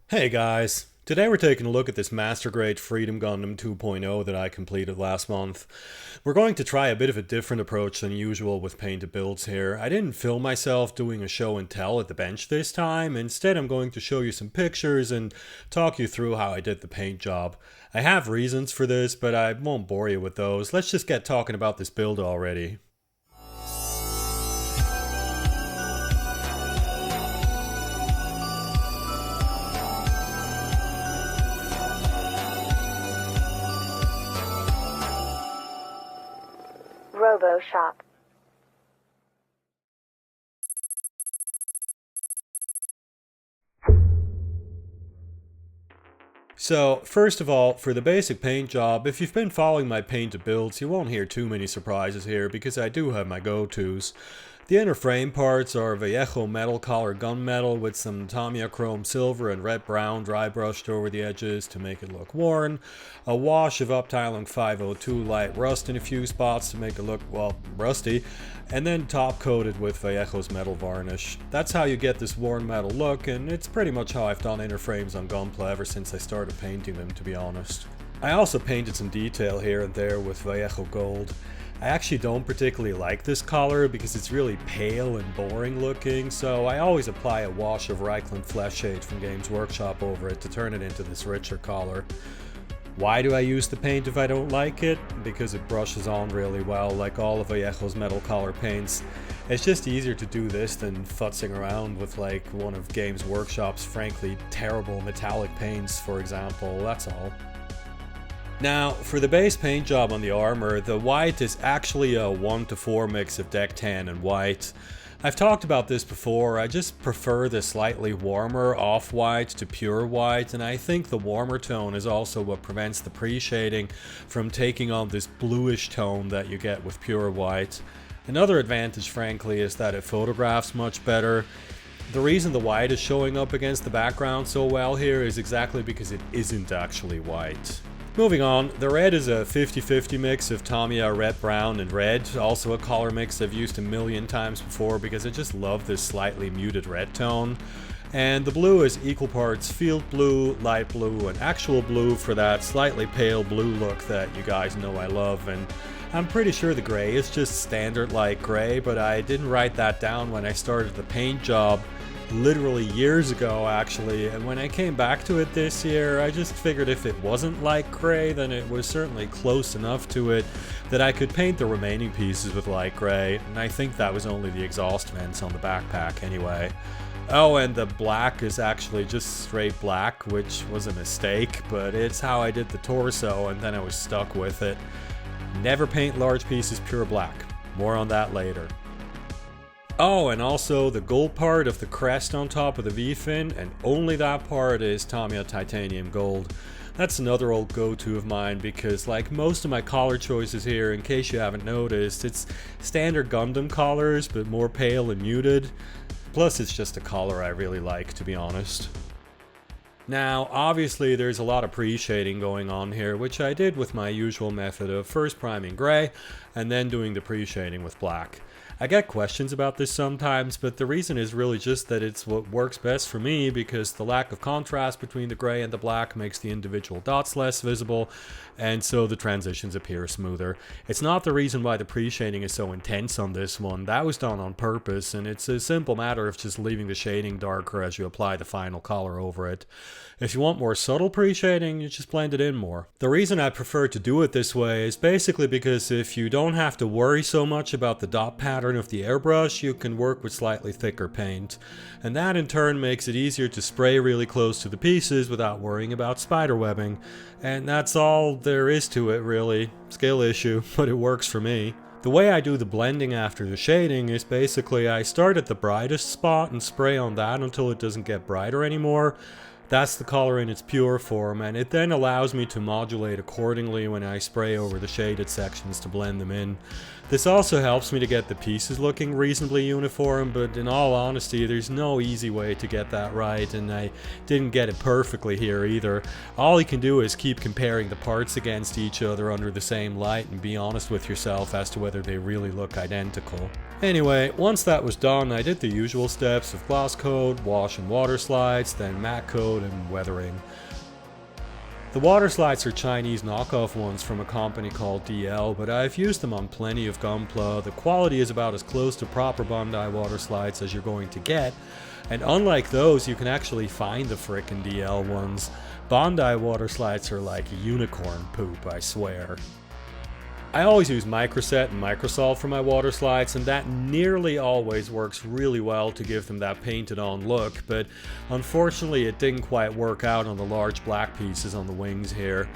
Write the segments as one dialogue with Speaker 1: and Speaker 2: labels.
Speaker 1: Hey guys, today we're taking a look at this Master Grade Freedom Gundam 2.0 that I completed last month. We're going to try a bit of a different approach than usual with painted builds here. I didn't film myself doing a show and tell at the bench this time. Instead, I'm going to show you some pictures and talk you through how I did the paint job. I have reasons for this, but I won't bore you with those. Let's just get talking about this build already.
Speaker 2: Robo Shop.
Speaker 1: So, first of all, for the basic paint job, if you've been following my painted builds, you won't hear too many surprises here because I do have my go-tos. The inner frame parts are Vallejo metal color gunmetal with some Tamiya chrome silver and red brown dry brushed over the edges to make it look worn, a wash of Uptiling 502 light rust in a few spots to make it look, well, rusty, and then top coated with Vallejo's metal varnish. That's how you get this worn metal look, and it's pretty much how I've done inner frames on Gunpla ever since I started painting them, to be honest. I also painted some detail here and there with Vallejo gold. I actually don't particularly like this color because it's really pale and boring looking, so I always apply a wash of Reichland Flesh Shade from Games Workshop over it to turn it into this richer color. Why do I use the paint if I don't like it? Because it brushes on really well, like all of Vallejo's metal color paints. It's just easier to do this than futzing around with like one of Games Workshop's frankly terrible metallic paints, for example, that's all. Now, for the base paint job on the armor, the white is actually a 1:4 mix of deck tan and white. I've talked about this before, I just prefer the slightly warmer off-white to pure white, and I think the warmer tone is also what prevents the pre-shading from taking on this bluish tone that you get with pure white. Another advantage, frankly, is that it photographs much better. The reason the white is showing up against the background so well here is exactly because it isn't actually white. Moving on, the red is a 50-50 mix of Tamiya red, brown, and red, also a color mix I've used a million times before because I just love this slightly muted red tone. And the blue is equal parts field blue, light blue, and actual blue for that slightly pale blue look that you guys know I love. And I'm pretty sure the gray is just standard light gray, but I didn't write that down when I started the paint job literally years ago actually, and when I came back to it this year I just figured if it wasn't light gray then it was certainly close enough to it that I could paint the remaining pieces with light gray, and I think that was only the exhaust vents on the backpack anyway. Oh, and the black is actually just straight black, which was a mistake, but it's how I did the torso and then I was stuck with it. Never paint large pieces pure black. More on that later. Oh, and also the gold part of the crest on top of the V-fin, and only that part is Tamiya Titanium Gold. That's another old go-to of mine because like most of my collar choices here, in case you haven't noticed, it's standard Gundam collars but more pale and muted. Plus it's just a color I really like, to be honest. Now, obviously there's a lot of pre-shading going on here, which I did with my usual method of first priming gray and then doing the pre-shading with black. I get questions about this sometimes, but the reason is really just that it's what works best for me because the lack of contrast between the gray and the black makes the individual dots less visible, and so the transitions appear smoother. It's not the reason why the pre-shading is so intense on this one. That was done on purpose, and it's a simple matter of just leaving the shading darker as you apply the final color over it. If you want more subtle pre-shading, you just blend it in more. The reason I prefer to do it this way is basically because if you don't have to worry so much about the dot pattern of the airbrush, you can work with slightly thicker paint. And that in turn makes it easier to spray really close to the pieces without worrying about spiderwebbing. And that's all there is to it really. Skill issue, but it works for me. The way I do the blending after the shading is basically I start at the brightest spot and spray on that until it doesn't get brighter anymore. That's the color in its pure form, and it then allows me to modulate accordingly when I spray over the shaded sections to blend them in. This also helps me to get the pieces looking reasonably uniform, but in all honesty, there's no easy way to get that right, and I didn't get it perfectly here either. All you can do is keep comparing the parts against each other under the same light and be honest with yourself as to whether they really look identical. Anyway, once that was done, I did the usual steps of gloss coat, wash and water slides, then matte coat, code and weathering. The Waterslides are Chinese knockoff ones from a company called DL, but I've used them on plenty of Gunpla. The quality is about as close to proper Bandai Waterslides as you're going to get, and unlike those, you can actually find the frickin' DL ones. Bandai Waterslides are like unicorn poop, I swear. I always use Microset and Microsol for my Waterslides, and that nearly always works really well to give them that painted on look, but unfortunately it didn't quite work out on the large black pieces on the wings here.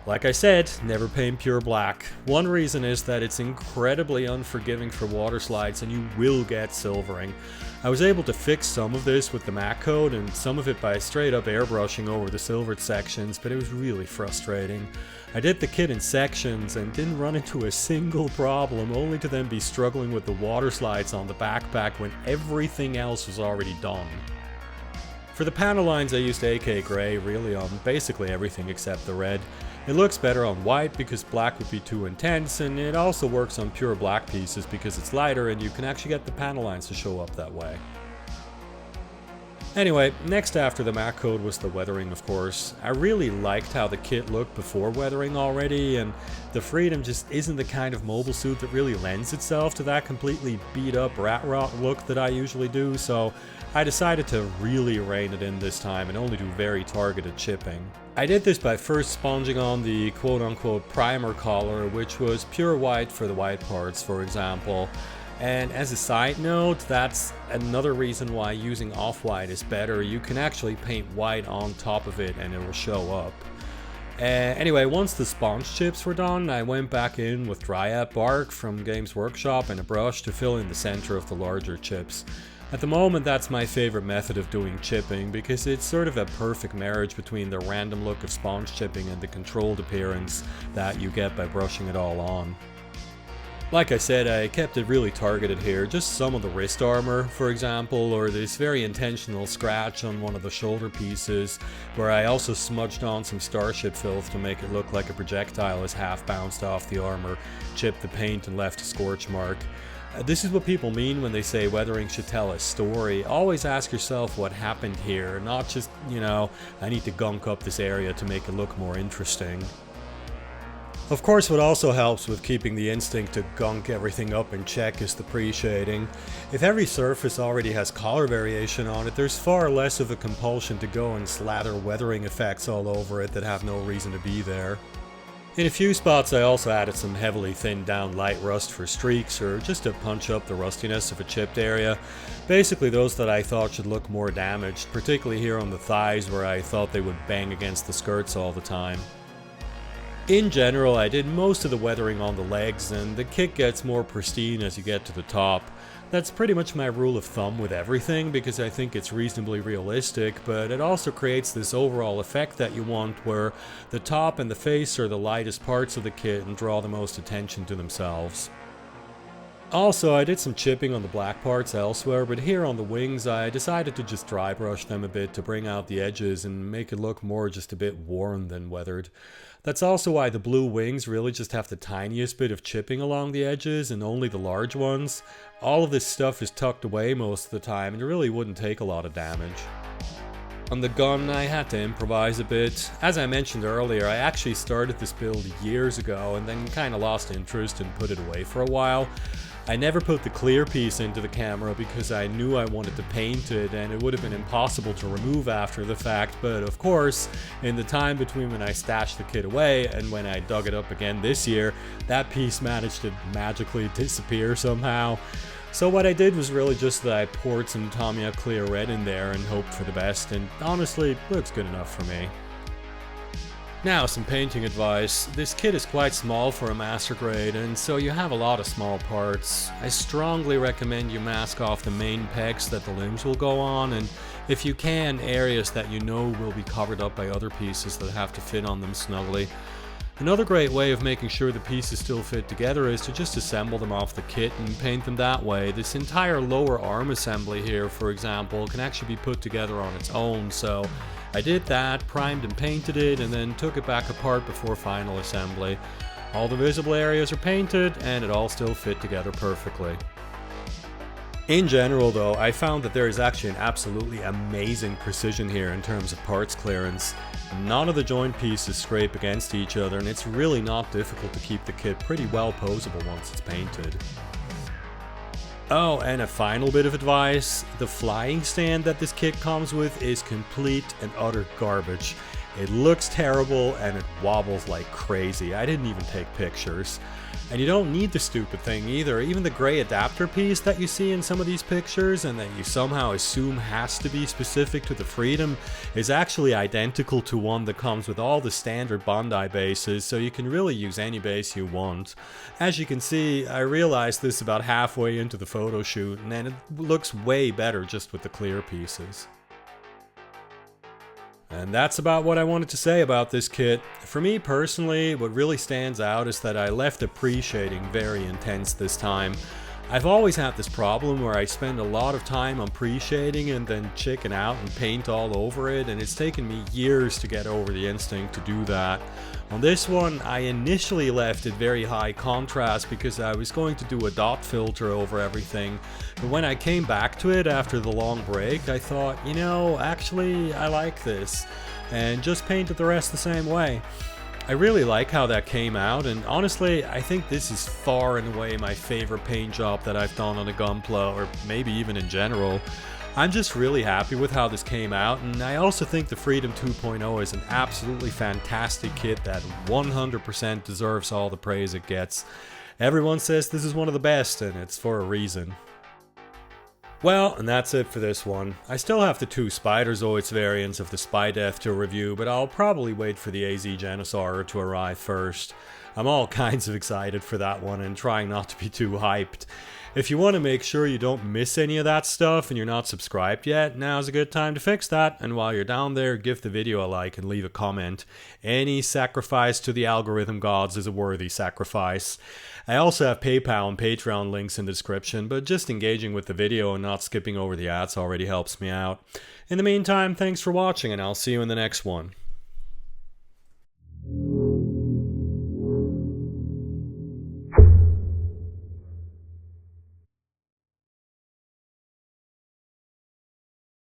Speaker 1: Like I said, never paint pure black. One reason is that it's incredibly unforgiving for Waterslides and you will get silvering. I was able to fix some of this with the matte coat and some of it by straight up airbrushing over the silvered sections, but it was really frustrating. I did the kit in sections and didn't run into a single problem, only to then be struggling with the Waterslides on the backpack when everything else was already done. For the panel lines I used AK Grey really on basically everything except the red. It looks better on white because black would be too intense, and it also works on pure black pieces because it's lighter and you can actually get the panel lines to show up that way. Anyway, next after the matte coat was the weathering, of course. I really liked how the kit looked before weathering already, and the Freedom just isn't the kind of mobile suit that really lends itself to that completely beat up rat rot look that I usually do, so I decided to really rein it in this time and only do very targeted chipping. I did this by first sponging on the quote-unquote primer collar, which was pure white for the white parts, for example. And as a side note, that's another reason why using off-white is better. You can actually paint white on top of it and it will show up. Anyway, once the sponge chips were done, I went back in with Dryad bark from Games Workshop and a brush to fill in the center of the larger chips. At the moment, that's my favorite method of doing chipping because it's sort of a perfect marriage between the random look of sponge chipping and the controlled appearance that you get by brushing it all on. Like I said, I kept it really targeted here, just some of the wrist armor, for example, or this very intentional scratch on one of the shoulder pieces, where I also smudged on some starship filth to make it look like a projectile is half bounced off the armor, chipped the paint and left a scorch mark. This is what people mean when they say weathering should tell a story. Always ask yourself what happened here, not just, I need to gunk up this area to make it look more interesting. Of course, what also helps with keeping the instinct to gunk everything up in check is the pre-shading. If every surface already has color variation on it, there's far less of a compulsion to go and slather weathering effects all over it that have no reason to be there. In a few spots I also added some heavily thinned down light rust for streaks or just to punch up the rustiness of a chipped area. Basically those that I thought should look more damaged, particularly here on the thighs where I thought they would bang against the skirts all the time. In general, I did most of the weathering on the legs, and the kit gets more pristine as you get to the top. That's pretty much my rule of thumb with everything because I think it's reasonably realistic, but it also creates this overall effect that you want where the top and the face are the lightest parts of the kit and draw the most attention to themselves. Also, I did some chipping on the black parts elsewhere, but here on the wings I decided to just dry brush them a bit to bring out the edges and make it look more just a bit worn than weathered. That's also why the blue wings really just have the tiniest bit of chipping along the edges and only the large ones. All of this stuff is tucked away most of the time and it really wouldn't take a lot of damage. On the gun, I had to improvise a bit. As I mentioned earlier, I actually started this build years ago and then kinda lost interest and put it away for a while. I never put the clear piece into the camera because I knew I wanted to paint it and it would have been impossible to remove after the fact, but of course, in the time between when I stashed the kit away and when I dug it up again this year, that piece managed to magically disappear somehow. So what I did was really just that I poured some Tamiya clear red in there and hoped for the best, and honestly, looks good enough for me. Now, some painting advice. This kit is quite small for a Master Grade, and so you have a lot of small parts. I strongly recommend you mask off the main pegs that the limbs will go on, and if you can, areas that you know will be covered up by other pieces that have to fit on them snugly. Another great way of making sure the pieces still fit together is to just assemble them off the kit and paint them that way. This entire lower arm assembly here, for example, can actually be put together on its own, so I did that, primed and painted it, and then took it back apart before final assembly. All the visible areas are painted, and it all still fit together perfectly. In general though, I found that there is actually an absolutely amazing precision here in terms of parts clearance. None of the joint pieces scrape against each other, and it's really not difficult to keep the kit pretty well posable once it's painted. Oh, and a final bit of advice, the flying stand that this kit comes with is complete and utter garbage. It looks terrible and it wobbles like crazy. I didn't even take pictures. And you don't need the stupid thing either. Even the gray adapter piece that you see in some of these pictures and that you somehow assume has to be specific to the Freedom is actually identical to one that comes with all the standard Bandai bases, so you can really use any base you want. As you can see, I realized this about halfway into the photo shoot, and it looks way better just with the clear pieces. And that's about what I wanted to say about this kit. For me personally, what really stands out is that I left the pre-shading very intense this time. I've always had this problem where I spend a lot of time on pre-shading and then chicken out and paint all over it, and it's taken me years to get over the instinct to do that. On this one, I initially left it very high contrast because I was going to do a dot filter over everything, but when I came back to it after the long break, I thought, you know, actually I like this, and just painted the rest the same way. I really like how that came out, and honestly, I think this is far and away my favorite paint job that I've done on a Gunpla, or maybe even in general. I'm just really happy with how this came out, and I also think the Freedom 2.0 is an absolutely fantastic kit that 100% deserves all the praise it gets. Everyone says this is one of the best, and it's for a reason. Well, and that's it for this one. I still have the two Spider-Zoids variants of the Spy Death to review, but I'll probably wait for the AZ Genosaur to arrive first. I'm all kinds of excited for that one and trying not to be too hyped. If you want to make sure you don't miss any of that stuff and you're not subscribed yet, now's a good time to fix that, and while you're down there, give the video a like and leave a comment. Any sacrifice to the algorithm gods is a worthy sacrifice. I also have PayPal and Patreon links in the description, but just engaging with the video and not skipping over the ads already helps me out. In the meantime, thanks for watching, and I'll see you in the next one.